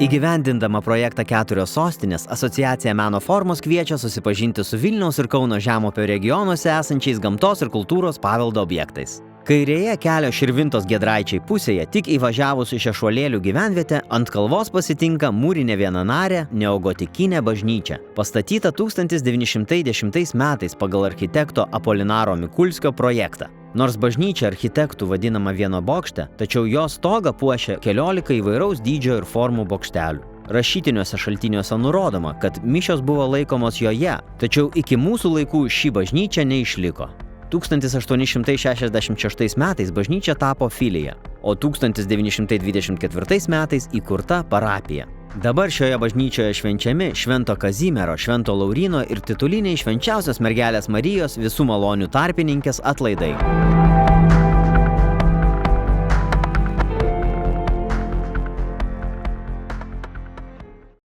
Įgyvendindama projektą 4 sostinės, Asociacija Meno formos kviečia susipažinti su Vilniaus ir Kauno žemupio regionuose esančiais gamtos ir kultūros paveldo objektais. Kairėje kelio Širvintos Giedraičiai pusėje, tik įvažiavus į Šešuolėlių gyvenvietę, ant kalvos pasitinka mūrinė vienanarė neogotikinė bažnyčia, pastatyta 1910 metais pagal architekto Apolinaro Mikulskio projektą. Nors bažnyčia architektų vadinama vienabokšte, tačiau jos stogą puošia 14 įvairaus dydžio ir formų bokštelių. Rašytiniuose šaltiniuose nurodoma, kad mišios buvo laikomos joje, tačiau iki mūsų laikų ši bažnyčia neišliko. 1866 metais bažnyčia tapo filija, o 1924 metais įkurta parapija. Dabar šioje bažnyčioje švenčiami Švento Kazimiero, Švento Lauryno ir tituliniai Švenčiausios mergelės Marijos visų malonių tarpininkės atlaidai.